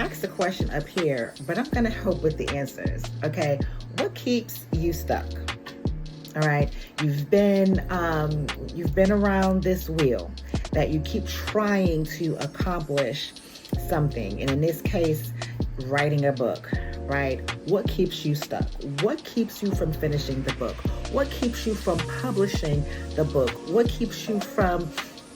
asked a question up here, but I'm going to help with the answers. Okay. What keeps you stuck? All right. You've been around this wheel that you keep trying to accomplish something. And in this case, writing a book, right? What keeps you stuck? What keeps you from finishing the book? What keeps you from publishing the book? What keeps you from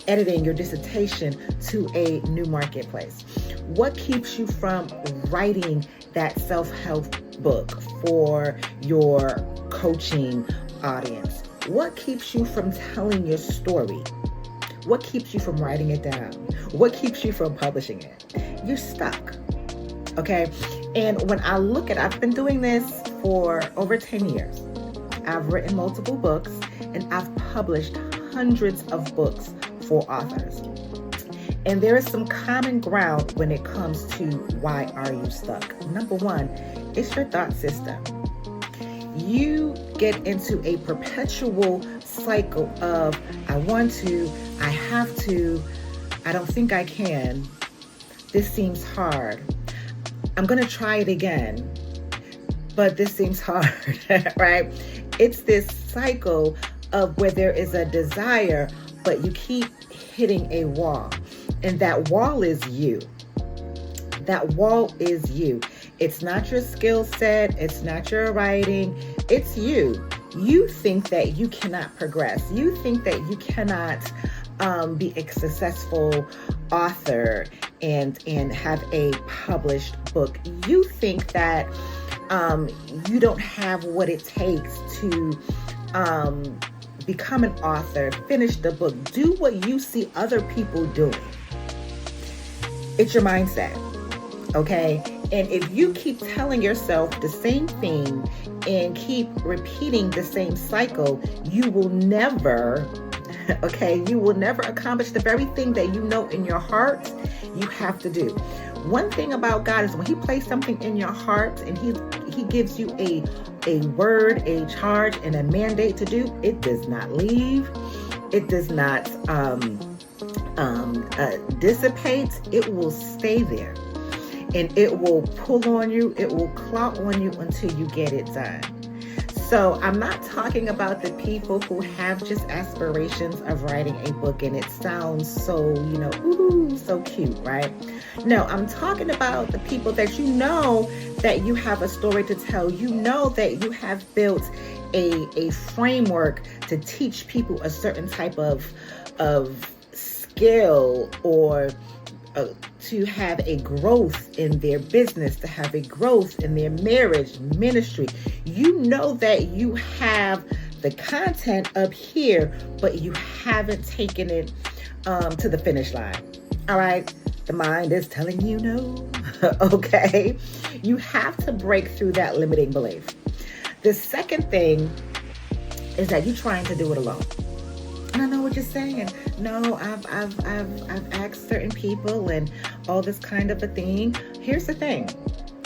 editing your dissertation to a new marketplace? What keeps you from writing that self-help book for your coaching audience? What keeps you from telling your story? What keeps you from writing it down? What keeps you from publishing it? You're stuck. Okay. And when I look at, I've been doing this for over 10 years. I've written multiple books and I've published hundreds of books for authors. And there is some common ground when it comes to why are you stuck? Number one, it's your thought system. You get into a perpetual cycle of I want to, I have to, I don't think I can, this seems hard, I'm going to try it again, but this seems hard, right? It's this cycle of where there is a desire, but you keep hitting a wall. And that wall is you. That wall is you. It's not your skill set. It's not your writing. It's you. You think that you cannot progress. You think that you cannot be a successful author and have a published book. You think that you don't have what it takes to become an author, finish the book, do what you see other people doing. It's your mindset, okay? And if you keep telling yourself the same thing and keep repeating the same cycle, you will never, okay, you will never accomplish the very thing that you know in your heart you have to do. One thing about God is when He places something in your heart and He gives you a word, a charge, and a mandate to do, it does not leave. It does not dissipate. It will stay there. And it will pull on you. It will claw on you until you get it done. So I'm not talking about the people who have just aspirations of writing a book and it sounds so, ooh, so cute, right? No, I'm talking about the people that you know that you have a story to tell. You know that you have built a framework to teach people a certain type of skill or to have a growth in their business, to have a growth in their marriage, ministry. You know that you have the content up here, but you haven't taken it to the finish line. All right. The mind is telling you no. Okay. You have to break through that limiting belief. The second thing is that you're trying to do it alone. And I know what you're saying. No, I've asked certain people and all this kind of a thing. Here's the thing.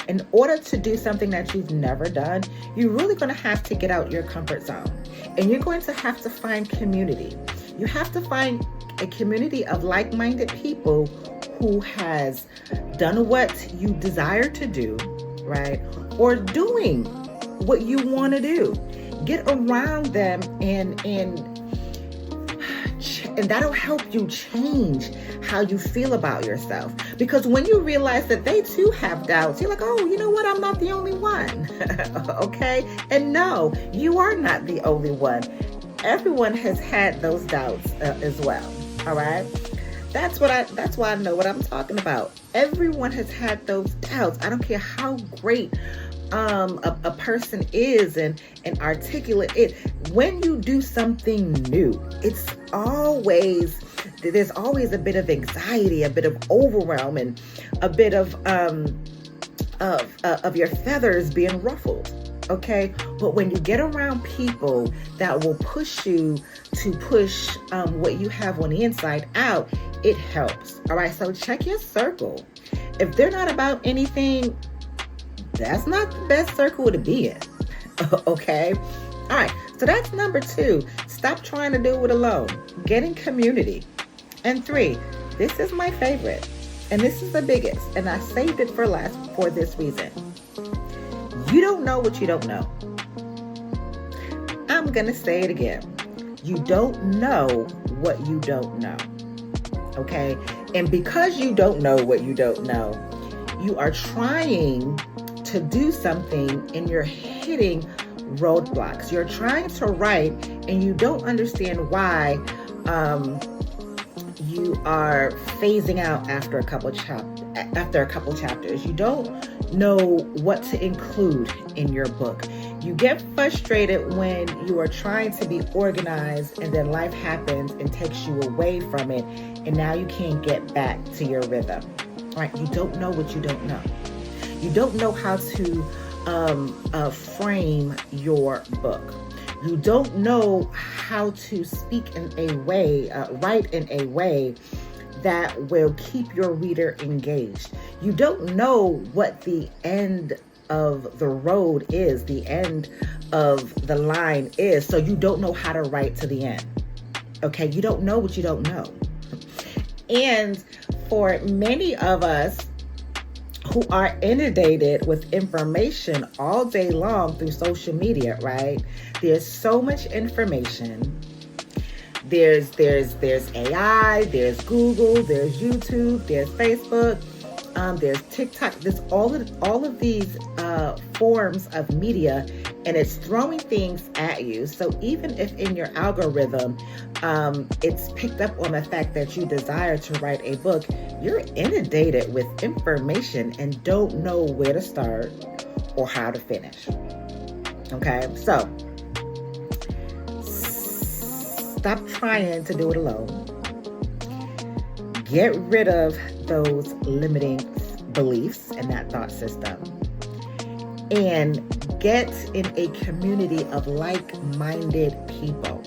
In order to do something that you've never done, you're really going to have to get out your comfort zone. And you're going to have to find community. You have to find a community of like-minded people who has done what you desire to do, right? Or doing what you want to do. Get around them and that'll help you change how you feel about yourself. Because when you realize that they too have doubts, you're like, oh, you know what? I'm not the only one. Okay? And no, you are not the only one. Everyone has had those doubts as well. All right? That's why I know what I'm talking about. Everyone has had those doubts. I don't care how great a person is and articulate it. When you do something new, there's always a bit of anxiety, a bit of overwhelm, and a bit of your feathers being ruffled. Okay, but when you get around people that will push you to push what you have on the inside out, it helps. All right, so check your circle. If they're not about anything, that's not the best circle to be in. Okay? All right. So that's number 2. Stop trying to do it alone. Get in community. And 3, this is my favorite. And this is the biggest, and I saved it for last for this reason. You don't know what you don't know. I'm going to say it again. You don't know what you don't know. Okay? And because you don't know what you don't know, you are trying to do something and you're hitting roadblocks. You're trying to write and you don't understand why you are phasing out after a couple chapters. You don't know what to include in your book. You get frustrated when you are trying to be organized and then life happens and takes you away from it, and now you can't get back to your rhythm. Right? You don't know what you don't know. You don't know how to frame your book. You don't know how to speak in a way, write in a way that will keep your reader engaged. You don't know what the end of the road is, the end of the line is, so you don't know how to write to the end. Okay, you don't know what you don't know. And for many of us who are inundated with information all day long through social media, right? There's so much information. There's AI, there's Google, there's YouTube, there's Facebook, there's TikTok. There's all of these forms of media, and it's throwing things at you. So even if in your algorithm, it's picked up on the fact that you desire to write a book, you're inundated with information and don't know where to start or how to finish. Okay, so stop trying to do it alone. Get rid of those limiting beliefs and that thought system, and get in a community of like-minded people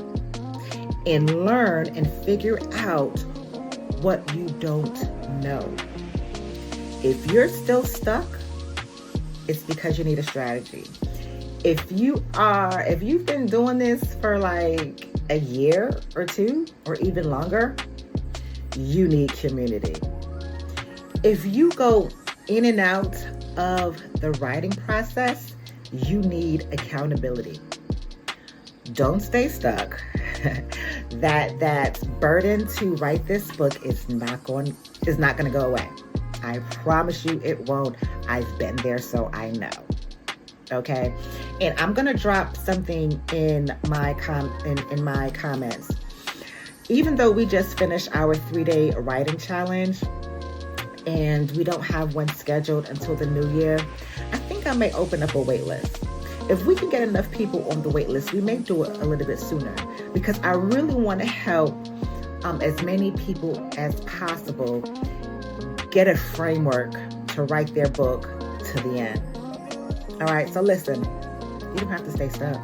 and learn and figure out what you don't know. If you're still stuck, it's because you need a strategy. If you've been doing this for like a year or two or even longer, you need community. If you go in and out of the writing process, you need accountability. Don't stay stuck. That burden to write this book is not going to go away. I promise you it won't. I've been there, so I know. Okay? And I'm going to drop something in my comments. Even though we just finished our 3-day writing challenge and we don't have one scheduled until the new year, I think I may open up a wait list. If we can get enough people on the wait list, we may do it a little bit sooner, because I really want to help as many people as possible get a framework to write their book to the end. All right, so listen, you don't have to stay stuck.